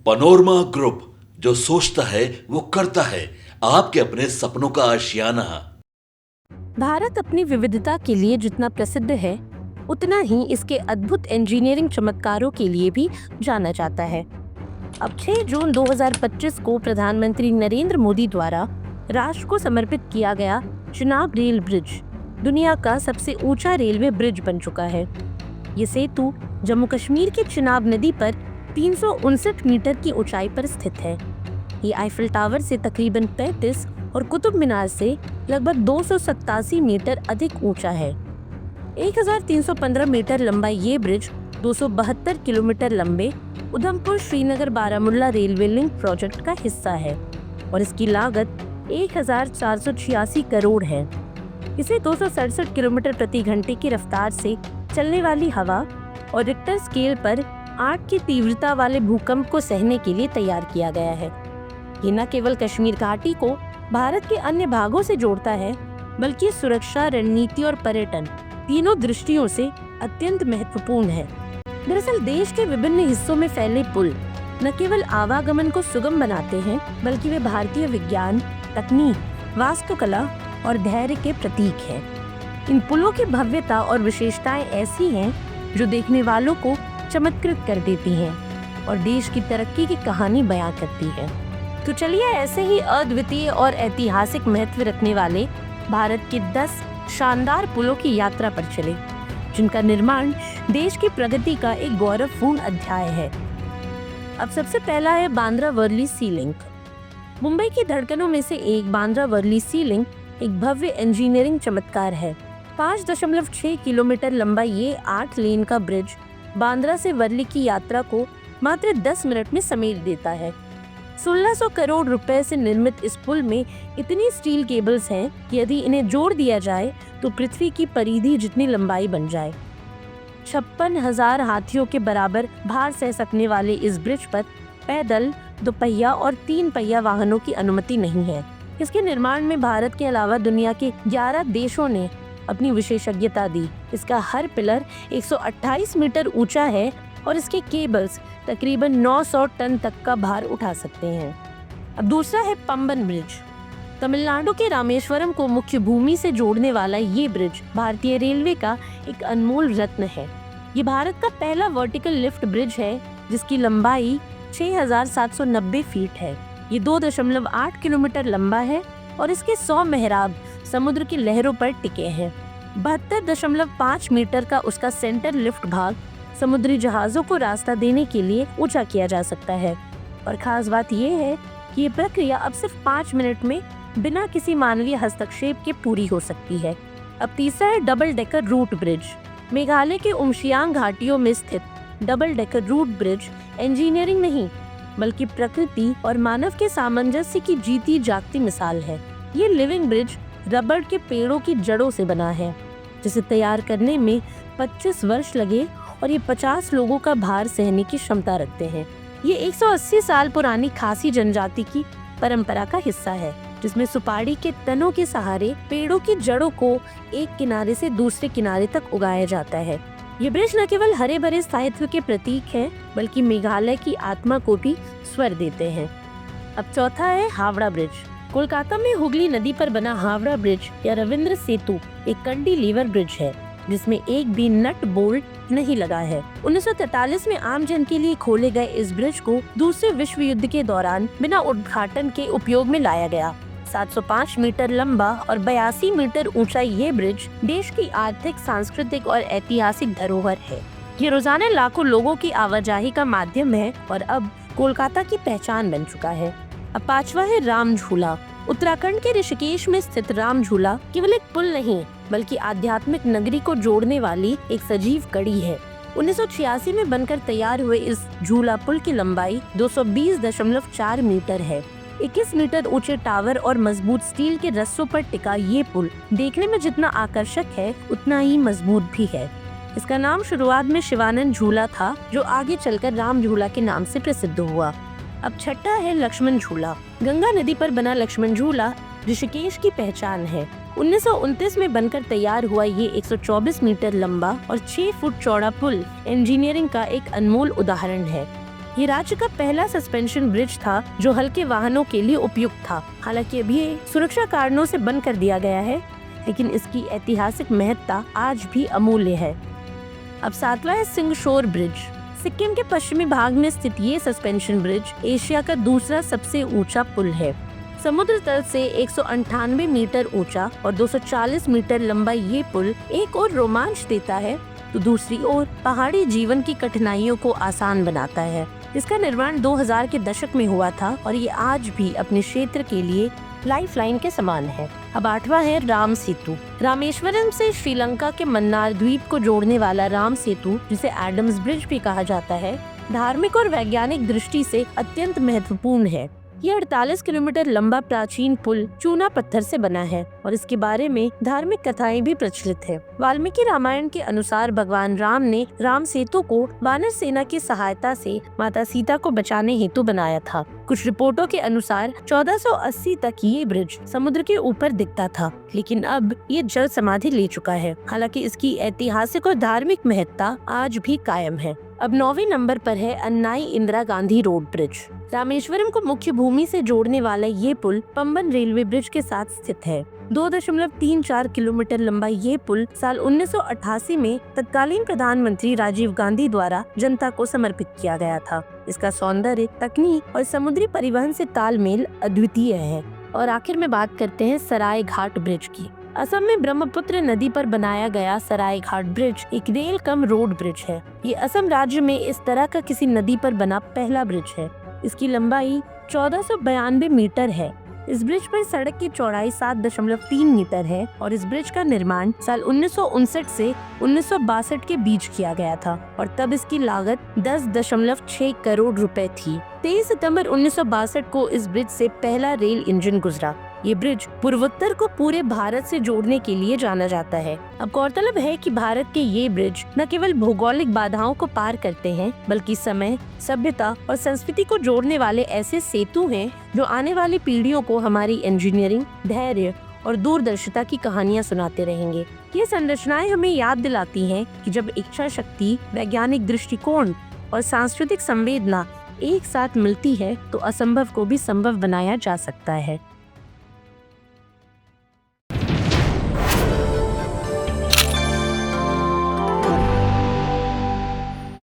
Panorama group, जो सोचता है वो करता है। आपके अपने सपनों का आशियाना। भारत अपनी विविधता के लिए जितना प्रसिद्ध है, उतना ही इसके अद्भुत इंजीनियरिंग चमत्कारों के लिए भी जाना जाता है। अब 6 जून 2025 को प्रधानमंत्री नरेंद्र मोदी द्वारा राष्ट्र को समर्पित किया गया चिनाब रेल ब्रिज दुनिया का सबसे ऊंचा रेलवे ब्रिज बन चुका है। ये सेतु जम्मू कश्मीर के चिनाब नदी पर 359 मीटर की ऊंचाई पर स्थित है। ये आईफिल टावर से तकरीबन 35 और कुतुब मीनार से लगभग 287 मीटर अधिक ऊंचा है। 1315 मीटर लंबा ये ब्रिज 272 किलोमीटर लंबे Udhampur Srinagar Baramulla railway link project का हिस्सा है और इसकी लागत 1486 करोड़ है। इसे 267 किलोमीटर प्रति घंटे की रफ्तार से चलने वाली हवा और रिक्टर स्केल पर 8 की तीव्रता वाले भूकंप को सहने के लिए तैयार किया गया है। ये न केवल कश्मीर घाटी को भारत के अन्य भागों से जोड़ता है, बल्कि सुरक्षा, रणनीति और पर्यटन तीनों दृष्टियों से अत्यंत महत्वपूर्ण है। दरअसल देश के विभिन्न हिस्सों में फैले पुल न केवल आवागमन को सुगम बनाते हैं, बल्कि वे भारतीय विज्ञान, तकनीक, वास्तुकला और धैर्य के प्रतीक हैं। इन पुलों की भव्यता और विशेषताएं ऐसी हैं जो देखने वालों को चमत्कृत कर देती हैं और देश की तरक्की की कहानी बयां करती है। तो चलिए ऐसे ही अद्वितीय और ऐतिहासिक महत्व रखने वाले भारत के 10 शानदार पुलों की यात्रा पर चले, जिनका निर्माण देश की प्रगति का एक गौरवपूर्ण अध्याय है। अब सबसे पहला है बांद्रा वर्ली सी लिंक। मुंबई की धड़कनों में से एक बांद्रा वर्ली सी लिंक एक भव्य इंजीनियरिंग चमत्कार है। 5.6 किलोमीटर लंबा ये 8 लेन का ब्रिज बांद्रा से वर्ली की यात्रा को मात्र 10 मिनट में समेट देता है। 1600 करोड़ रुपए से निर्मित इस पुल में इतनी स्टील केबल्स हैं कि यदि इन्हें जोड़ दिया जाए तो पृथ्वी की परिधि जितनी लंबाई बन जाए। 56,000 हाथियों के बराबर भार सह सकने वाले इस ब्रिज पर पैदल, दोपहिया और 3 पहिया वाहनों की अनुमति नहीं है। इसके निर्माण में भारत के अलावा दुनिया के 11 देशों ने अपनी विशेषज्ञता दी। इसका हर पिलर 128 मीटर ऊंचा है और इसके केबल्स तकरीबन 900 टन तक का भार उठा सकते हैं। अब दूसरा है पंबन ब्रिज। तमिलनाडु के रामेश्वरम को मुख्य भूमि से जोड़ने वाला ये ब्रिज भारतीय रेलवे का एक अनमोल रत्न है। ये भारत का पहला वर्टिकल लिफ्ट ब्रिज है जिसकी लंबाई 6,790 फीट है। ये 2.8 किलोमीटर लंबा है और इसके 100 मेहराब समुद्र की लहरों पर टिके हैं। 72.5 मीटर का उसका सेंटर लिफ्ट भाग समुद्री जहाजों को रास्ता देने के लिए ऊंचा किया जा सकता है। और खास बात यह है कि ये प्रक्रिया अब सिर्फ 5 मिनट में बिना किसी मानवीय हस्तक्षेप के पूरी हो सकती है। अब तीसरा है double decker root bridge. Meghalaya के उमशियांग घाटियों में स्थित double decker root bridge engineering नहीं, बल्कि प्रकृति और मानव के सामंजस्य की जीती जागती मिसाल है। ये लिविंग ब्रिज रबड़ के पेड़ों की जड़ों से बना है, जिसे तैयार करने में 25 वर्ष लगे और ये 50 लोगों का भार सहने की क्षमता रखते हैं। ये 180 साल पुरानी खासी जनजाति की परंपरा का हिस्सा है, जिसमें सुपारी के तनों के सहारे पेड़ों की जड़ों को एक किनारे से दूसरे किनारे तक उगाया जाता है। ये ब्रिज न केवल हरे भरे स्थायित्व के प्रतीक हैं, बल्कि मेघालय की आत्मा को भी स्वर देते हैं। अब चौथा है हावड़ा ब्रिज। कोलकाता में हुगली नदी पर बना हावड़ा ब्रिज या रविंद्र सेतु एक कैंटिलीवर ब्रिज है, जिसमें एक भी नट बोल्ट नहीं लगा है। 1943 में आम जन के लिए खोले गए इस ब्रिज को दूसरे विश्व युद्ध के दौरान बिना उद्घाटन के उपयोग में लाया गया। 705 मीटर लंबा और 82 मीटर ऊंचा ये ब्रिज देश की आर्थिक, सांस्कृतिक और ऐतिहासिक धरोहर है। ये रोजाना लाखों लोगों की आवाजाही का माध्यम है और अब कोलकाता की पहचान बन चुका है। अब पांचवा है राम झूला। उत्तराखंड के ऋषिकेश में स्थित राम झूला केवल एक पुल नहीं, बल्कि आध्यात्मिक नगरी को जोड़ने वाली एक सजीव कड़ी है। 1986 में बनकर तैयार हुए इस झूला पुल की लंबाई 220.4 मीटर है। 21 मीटर ऊंचे टावर और मजबूत स्टील के रस्सों पर टिका ये पुल देखने में जितना आकर्षक है, उतना ही मजबूत भी है। इसका नाम शुरुआत में शिवानंद झूला था, जो आगे चलकर राम झूला के नाम से प्रसिद्ध हुआ। अब छठा है लक्ष्मण झूला। गंगा नदी पर बना लक्ष्मण झूला ऋषिकेश की पहचान है। 1929 में बनकर तैयार हुआ ये 124 मीटर लंबा और 6 फुट चौड़ा पुल इंजीनियरिंग का एक अनमोल उदाहरण है। ये राज्य का पहला सस्पेंशन ब्रिज था जो हल्के वाहनों के लिए उपयुक्त था। हालांकि अभी ये सुरक्षा कारणों से बंद कर दिया गया है, लेकिन इसकी ऐतिहासिक महत्ता आज भी अमूल्य है। अब सातवां है सिंगशोर ब्रिज। सिक्किम के पश्चिमी भाग में स्थित ये सस्पेंशन ब्रिज एशिया का दूसरा सबसे ऊंचा पुल है। समुद्र तल से 198 मीटर ऊंचा और 240 मीटर लंबा ये पुल एक और रोमांच देता है तो दूसरी ओर पहाड़ी जीवन की कठिनाइयों को आसान बनाता है। इसका निर्माण 2000 के दशक में हुआ था और ये आज भी अपने क्षेत्र के लिए लाइफलाइन के समान है। अब आठवां है राम सेतु। रामेश्वरम से श्रीलंका के मन्नार द्वीप को जोड़ने वाला राम सेतु, जिसे एडम्स ब्रिज भी कहा जाता है, धार्मिक और वैज्ञानिक दृष्टि से अत्यंत महत्वपूर्ण है। ये 48 किलोमीटर लंबा प्राचीन पुल चूना पत्थर से बना है और इसके बारे में धार्मिक कथाएं भी प्रचलित है। वाल्मीकि रामायण के अनुसार भगवान राम ने राम सेतु को वानर सेना की सहायता से माता सीता को बचाने हेतु बनाया था। कुछ रिपोर्टों के अनुसार 1480 तक ये ब्रिज समुद्र के ऊपर दिखता था, लेकिन अब ये जल समाधि ले चुका है। हालांकि इसकी ऐतिहासिक और धार्मिक महत्ता आज भी कायम है। अब 9वें नंबर पर है अन्नाई इंदिरा गांधी रोड ब्रिज। रामेश्वरम को मुख्य भूमि से जोड़ने वाला ये पुल पंबन रेलवे ब्रिज के साथ स्थित है। 2.34 किलोमीटर लंबा ये पुल साल 1988 में तत्कालीन प्रधानमंत्री राजीव गांधी द्वारा जनता को समर्पित किया गया था। इसका सौंदर्य, तकनीक और समुद्री परिवहन से तालमेल अद्वितीय है। और आखिर में बात करते हैं सराय घाट ब्रिज की। असम में ब्रह्मपुत्र नदी पर बनाया गया सराय घाट ब्रिज एक रेल कम रोड ब्रिज है। ये असम राज्य में इस तरह का किसी नदी पर बना पहला ब्रिज है। इसकी लंबाई 1492 मीटर है। इस ब्रिज पर सड़क की चौड़ाई 7.3 मीटर है और इस ब्रिज का निर्माण साल 1959 से 1962 के बीच किया गया था और तब इसकी लागत 10.6 करोड़ रुपए थी। 23 सितंबर 1962 को इस ब्रिज से पहला रेल इंजन गुजरा। ये ब्रिज पूर्वोत्तर को पूरे भारत से जोड़ने के लिए जाना जाता है। अब गौरतलब है कि भारत के ये ब्रिज न केवल भौगोलिक बाधाओं को पार करते हैं, बल्कि समय, सभ्यता और संस्कृति को जोड़ने वाले ऐसे सेतु हैं जो आने वाली पीढ़ियों को हमारी इंजीनियरिंग, धैर्य और दूरदर्शिता की कहानियां सुनाते रहेंगे। ये संरचनाएं हमें याद दिलाती हैं कि जब इच्छा शक्ति, वैज्ञानिक दृष्टिकोण और सांस्कृतिक संवेदना एक साथ मिलती है तो असंभव को भी संभव बनाया जा सकता है।